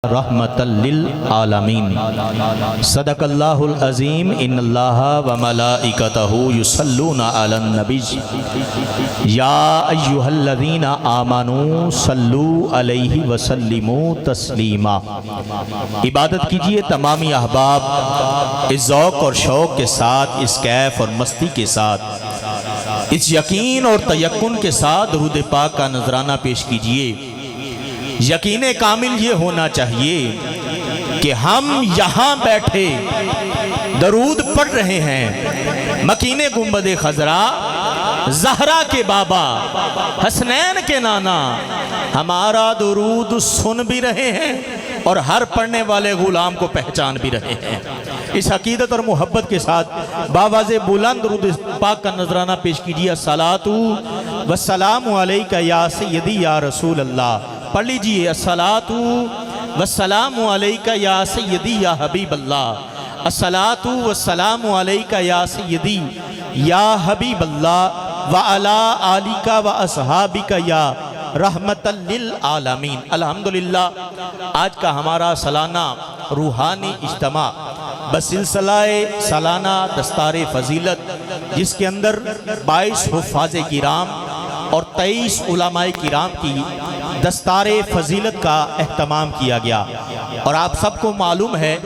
رحمۃ للعالمین صدق اللہ العظیم ان اللہ و ملائکتہ یصلون علی النبی یا ایہا الذین آمنوا صلوا علیہ وسلموا تسلیما۔ عبادت کیجئے تمامی احباب اس ذوق اور شوق کے ساتھ، اس کیف اور مستی کے ساتھ، اس یقین اور تیقن کے ساتھ درود پاک کا نذرانہ پیش کیجئے۔ یقین کامل یہ ہونا چاہیے کہ ہم یہاں بیٹھے درود پڑھ رہے ہیں، مکین گنبد خضرا، زہرا کے بابا، حسنین کے نانا ہمارا درود سن بھی رہے ہیں اور ہر پڑھنے والے غلام کو پہچان بھی رہے ہیں۔ اس عقیدت اور محبت کے ساتھ باواز بلند درود پاک کا نذرانہ پیش کیجیے۔ الصلاۃ والسلام علیک یا سیدی یا رسول اللہ۔ پڑھ لیجئے، الصلاۃ والسلام علیک یا سیدی یا حبیب اللہ، الصلاۃ والسلام علیک یا سیدی یا حبیب اللہ وعلی آلک واصحابک یا رحمت للعالمین۔ الحمدللہ آج کا ہمارا سالانہ روحانی اجتماع بسلسلہ سالانہ دستار فضیلت، جس کے اندر 22 حفاظ کرام اور 23 علماء کرام کی دستار فضیلت کا اہتمام کیا گیا، اور آپ سب کو معلوم ہے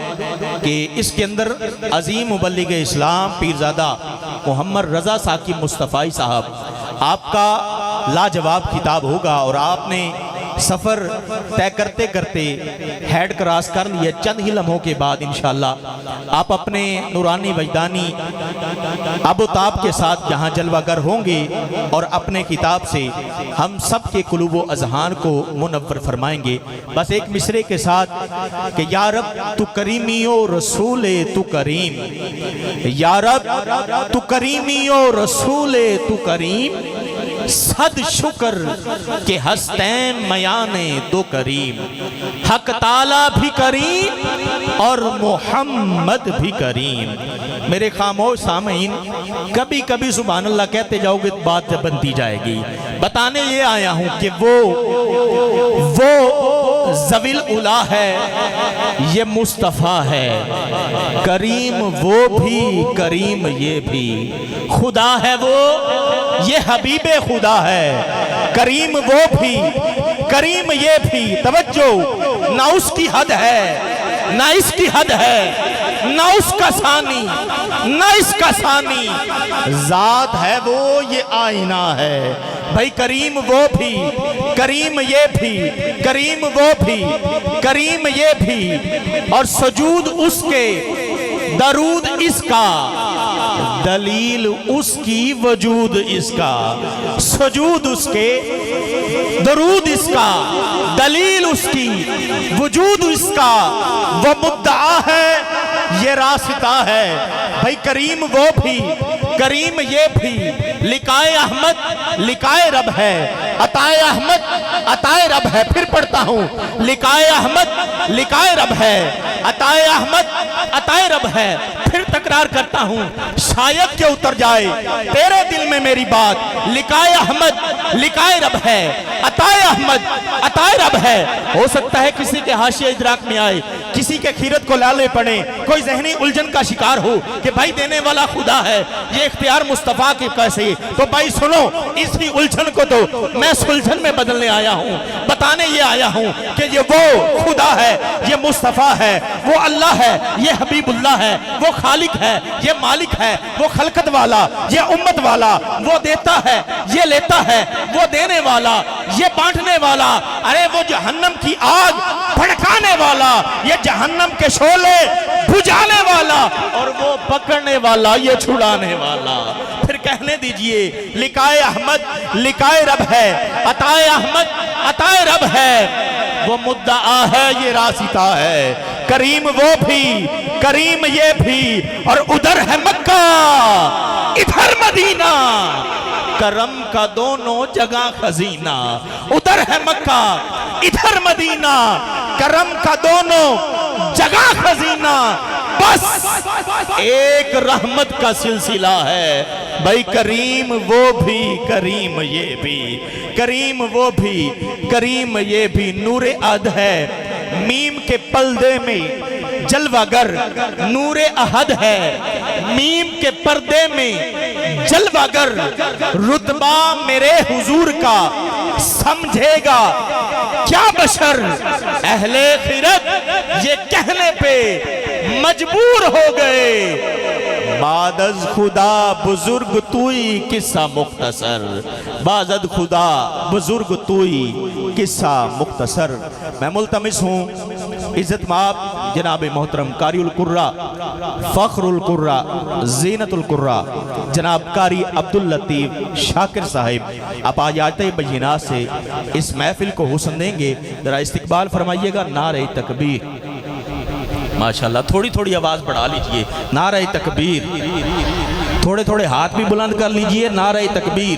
کہ اس کے اندر عظیم مبلغ اسلام پیرزادہ محمد رضا ثاقب مصطفی صاحب آپ کا لاجواب خطاب ہوگا، اور آپ نے سفر طے کرتے کرتے ہیڈ کراس کر لیا۔ چند ہی لمحوں کے بعد انشاءاللہ آپ اپنے نورانی وجدانی آب و تاب کے ساتھ یہاں جلوہ گر ہوں گے، اور اپنے کتاب سے ہم سب کے قلوب و اذہان کو منور فرمائیں گے۔ بس ایک مصرے کے ساتھ کہ یا رب تو کریمی و رسول تو کریم، یا رب تو کریمی و رسول تو کریم، صد شکر کہ ہستین میانے دو کریم، حق تعالیٰ بھی کریم اور محمد بھی کریم۔ میرے خاموش سامعین، کبھی کبھی سبحان اللہ کہتے جاؤ گے بات بنتی جائے گی۔ بتانے یہ آیا ہوں کہ وہ ذویل الا ہے، یہ مصطفیٰ ہے، کریم وہ بھی کریم یہ بھی، خدا ہے وہ یہ حبیب خدا ہے، کریم وہ بھی کریم یہ بھی۔ توجہ، نہ اس کی حد ہے نہ اس کی حد ہے، نہ اس کا ثانی نہ اس کا ثانی، ذات ہے وہ یہ آئینہ ہے۔ بھائی کریم وہ بھی کریم یہ بھی، کریم وہ بھی کریم یہ بھی، اور سجود اس کے درود اس کا، دلیل اس کی وجود اس کا، سجود اس کے درود اس کا، دلیل اس کی وجود اس کا، وہ مدعا ہے یہ راستہ ہے۔ بھائی کریم وہ بھی کریم یہ بھی، لقائے احمد لقائے رب ہے، عطائے احمد عطائے رب ہے۔ پھر پڑھتا ہوں، لقائے احمد لقائے رب ہے، عطائے احمد عطائے رب ہے۔ پھر تکرار کرتا ہوں، شاید کہ اتر جائے تیرے دل میں میری بات، لقائے احمد لقائے رب ہے، عطائے احمد عطائے رب ہے۔ ہو سکتا ہے کسی کے حاشیہ ادراک میں آئے، کسی کے خیرت کو لالے پڑے، کوئی ذہنی الجھن کا شکار ہو کہ بھائی دینے والا خدا ہے، یہ اختیار مصطفیٰ کے کیسے؟ تو بھائی سنو، اسی الجھن کو تو میں سلجھن میں بدلنے آیا ہوں، بتانے یہ آیا ہوں کہ یہ وہ خدا ہے، یہ مصطفیٰ ہے، وہ اللہ ہے، یہ حبیب اللہ ہے، وہ خالق ہے، یہ مالک ہے، وہ خلقت والا، یہ امت والا، وہ دیتا ہے یہ لیتا ہے، وہ دینے والا یہ بانٹنے والا، ارے وہ جہنم کی آگ بھڑکانے والا، یہ جہنم کے شعلے بجھانے والا، اور وہ پکڑنے والا یہ چھڑانے والا۔ پھر کہنے دیجئے، لقائے احمد لقائے رب ہے، عطائے احمد عطائے رب ہے، وہ مدعا ہے یہ راستہ ہے، کریم وہ بھی کریم یہ بھی، اور ادھر ہے مکہ ادھر مدینہ، کرم کا دونوں جگہ خزینہ۔ ادھر ہے مکہ ادھر مدینہ، کرم کا دونوں جگہ خزینہ، بس ایک رحمت کا سلسلہ ہے۔ بھائی کریم وہ بھی کریم یہ بھی، کریم وہ بھی کریم یہ بھی، نور عد ہے میم کے پردے میں جلوہ گر نور احد ہے، میم کے پردے میں جلوہ گر رتبہ میرے حضور کا سمجھے گا کیا بشر، اہل خیرت یہ کہنے پہ مجبور ہو گئے، بعد از خدا بزرگ توئی قصہ مختصر، بعد از خدا بزرگ توئی قصہ مختصر۔ میں ملتمس ہوں عزت مآب جناب محترم قاری القرہ، فخر القرہ، زینت القرہ جناب قاری عبداللطیف شاکر صاحب آپ آیات بینات سے اس محفل کو حسن دیں گے۔ ذرا استقبال فرمائیے گا نعرہ تکبیر، ماشاءاللہ تھوڑی تھوڑی آواز بڑھا لیجئے، نعرہ تکبیر، تھوڑے تھوڑے ہاتھ بھی بلند کر لیجئے، نعرہ تکبیر۔